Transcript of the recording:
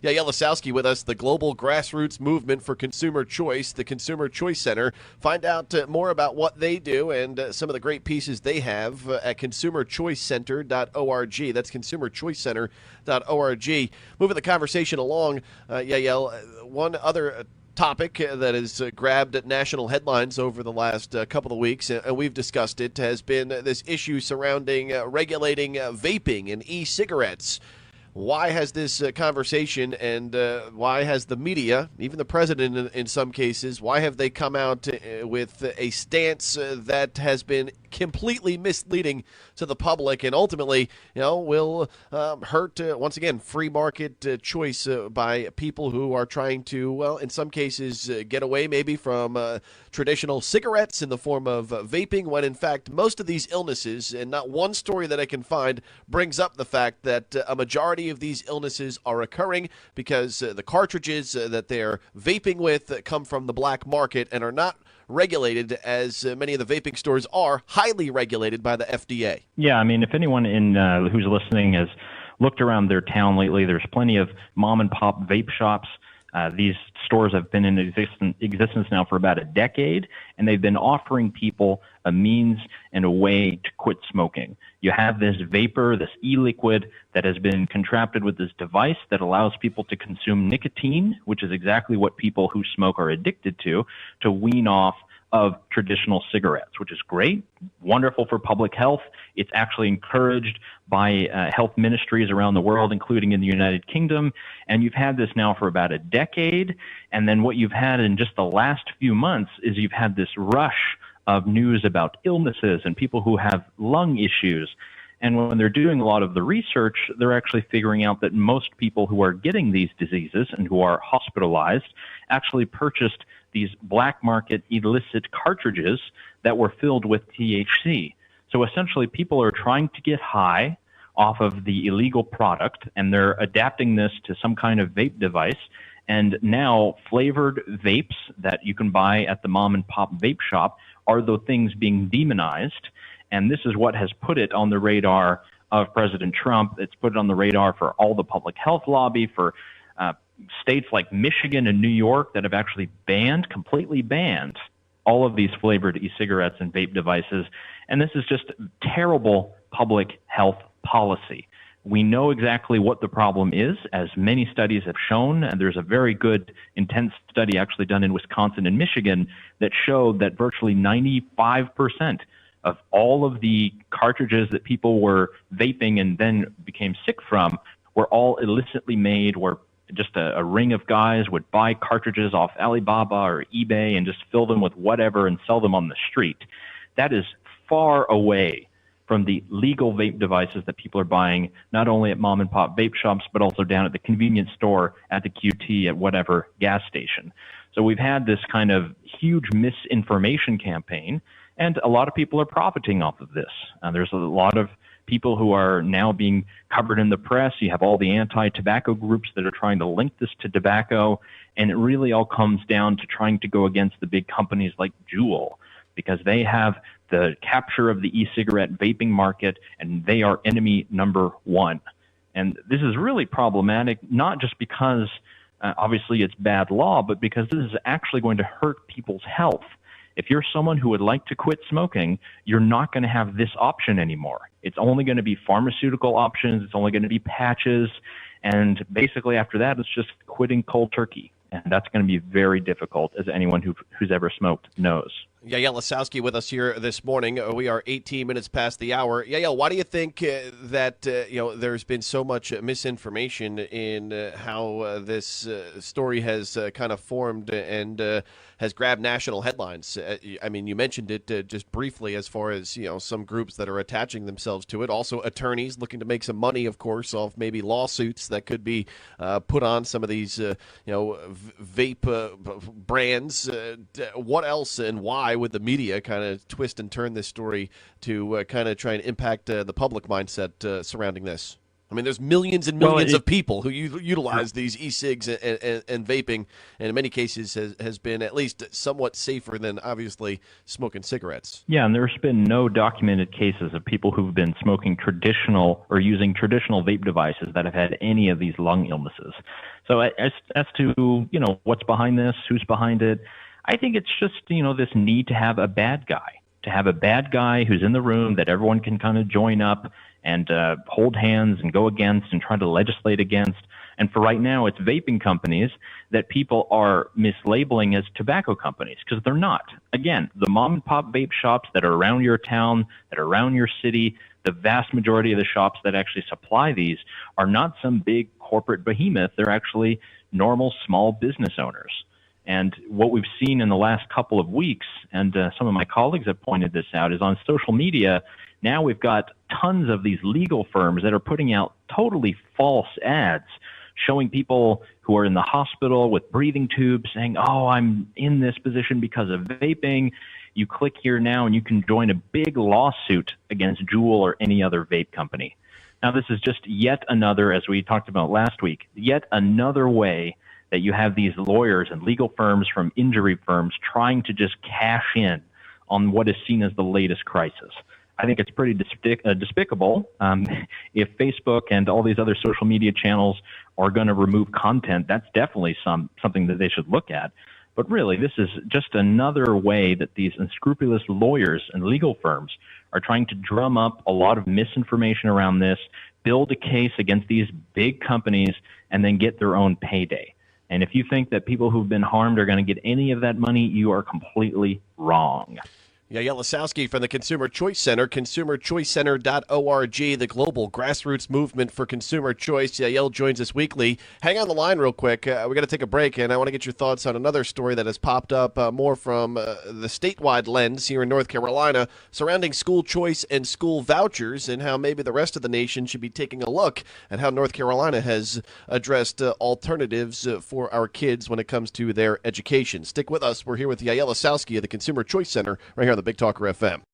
Yaël Ossowski with us, the global grassroots movement for consumer choice, the Consumer Choice Center. Find out more about what they do and some of the great pieces they have at consumerchoicecenter.org. That's consumerchoicecenter.org. Moving the conversation along, Yaël, one other topic that has grabbed national headlines over the last couple of weeks, and we've discussed it, has been this issue surrounding regulating vaping and e-cigarettes. Why has this conversation and why has the media, even the president in some cases, why have they come out with a stance that has been completely misleading to the public and ultimately, will hurt, once again, free market choice by people who are trying to, well, in some cases, get away maybe from traditional cigarettes in the form of vaping, when in fact most of these illnesses, and not one story that I can find brings up the fact that a majority of these illnesses are occurring because the cartridges that they're vaping with come from the black market and are not regulated, as many of the vaping stores are highly regulated by the FDA. Yeah, I mean, if anyone who's listening has looked around their town lately, there's plenty of mom and pop vape shops. These stores have been in existence now for about a decade, and they've been offering people a means and a way to quit smoking. You have this vapor, this e-liquid that has been contrapted with this device that allows people to consume nicotine, which is exactly what people who smoke are addicted to wean off of traditional cigarettes, which is great, wonderful for public health. It's actually encouraged by health ministries around the world, including in the United Kingdom. And you've had this now for about a decade. And then what you've had in just the last few months is you've had this rush of news about illnesses and people who have lung issues. And when they're doing a lot of the research, they're actually figuring out that most people who are getting these diseases and who are hospitalized actually purchased these black market illicit cartridges that were filled with THC. So essentially, people are trying to get high off of the illegal product, and they're adapting this to some kind of vape device. And now flavored vapes that you can buy at the mom and pop vape shop are the things being demonized. And this is what has put it on the radar of President Trump. It's put it on the radar for all the public health lobby, for states like Michigan and New York that have actually completely banned all of these flavored e-cigarettes and vape devices. And this is just terrible public health policy. We know exactly what the problem is, as many studies have shown, and there's a very good, intense study actually done in Wisconsin and Michigan that showed that virtually 95% of all of the cartridges that people were vaping and then became sick from were all illicitly made, where just a ring of guys would buy cartridges off Alibaba or eBay and just fill them with whatever and sell them on the street. That is far away from the legal vape devices that people are buying, not only at mom and pop vape shops, but also down at the convenience store, at the QT, at whatever gas station. So we've had this kind of huge misinformation campaign, and a lot of people are profiting off of this. There's a lot of people who are now being covered in the press. You have all the anti-tobacco groups that are trying to link this to tobacco, and it really all comes down to trying to go against the big companies like Juul, because they have the capture of the e-cigarette vaping market, and they are enemy number one. And this is really problematic, not just because obviously it's bad law, but because this is actually going to hurt people's health. If you're someone who would like to quit smoking, you're not going to have this option anymore. It's only going to be pharmaceutical options. It's only going to be patches. And basically after that, it's just quitting cold turkey. And that's going to be very difficult, as anyone who's ever smoked knows. Yaël Ossowski with us here this morning. We are 18 minutes past the hour. Yaël, why do you think that there's been so much misinformation in how this story has kind of formed and has grabbed national headlines? I mean, you mentioned it just briefly as far as some groups that are attaching themselves to it. Also, attorneys looking to make some money, of course, off maybe lawsuits that could be put on some of these vape brands. What else and why would the media kind of twist and turn this story to kind of try and impact the public mindset surrounding this? I mean, there's millions and millions of people who utilize these e-cigs and vaping, and in many cases has been at least somewhat safer than, obviously, smoking cigarettes. Yeah, and there's been no documented cases of people who've been smoking traditional or using traditional vape devices that have had any of these lung illnesses. So as to, what's behind this, who's behind it, I think it's just, this need to have a bad guy who's in the room that everyone can kind of join up and hold hands and go against and try to legislate against. And for right now, it's vaping companies that people are mislabeling as tobacco companies, because they're not. Again, the mom and pop vape shops that are around your town, that are around your city, the vast majority of the shops that actually supply these are not some big corporate behemoth. They're actually normal small business owners. And what we've seen in the last couple of weeks, and some of my colleagues have pointed this out, is on social media, now we've got tons of these legal firms that are putting out totally false ads showing people who are in the hospital with breathing tubes saying, oh, I'm in this position because of vaping. You click here now and you can join a big lawsuit against Juul or any other vape company. Now, this is just yet another, as we talked about last week, yet another way that you have these lawyers and legal firms from injury firms trying to just cash in on what is seen as the latest crisis. I think it's pretty despicable if Facebook and all these other social media channels are going to remove content. That's definitely something that they should look at. But really, this is just another way that these unscrupulous lawyers and legal firms are trying to drum up a lot of misinformation around this, build a case against these big companies, and then get their own payday. And if you think that people who've been harmed are going to get any of that money, you are completely wrong. Yaël Ossowski from the Consumer Choice Center, consumerchoicecenter.org, the global grassroots movement for consumer choice. Yaël joins us weekly. Hang on the line real quick. We got to take a break, and I want to get your thoughts on another story that has popped up more from the statewide lens here in North Carolina surrounding school choice and school vouchers, and how maybe the rest of the nation should be taking a look at how North Carolina has addressed alternatives for our kids when it comes to their education. Stick with us. We're here with Yaël Ossowski of the Consumer Choice Center right here on the Big Talker FM.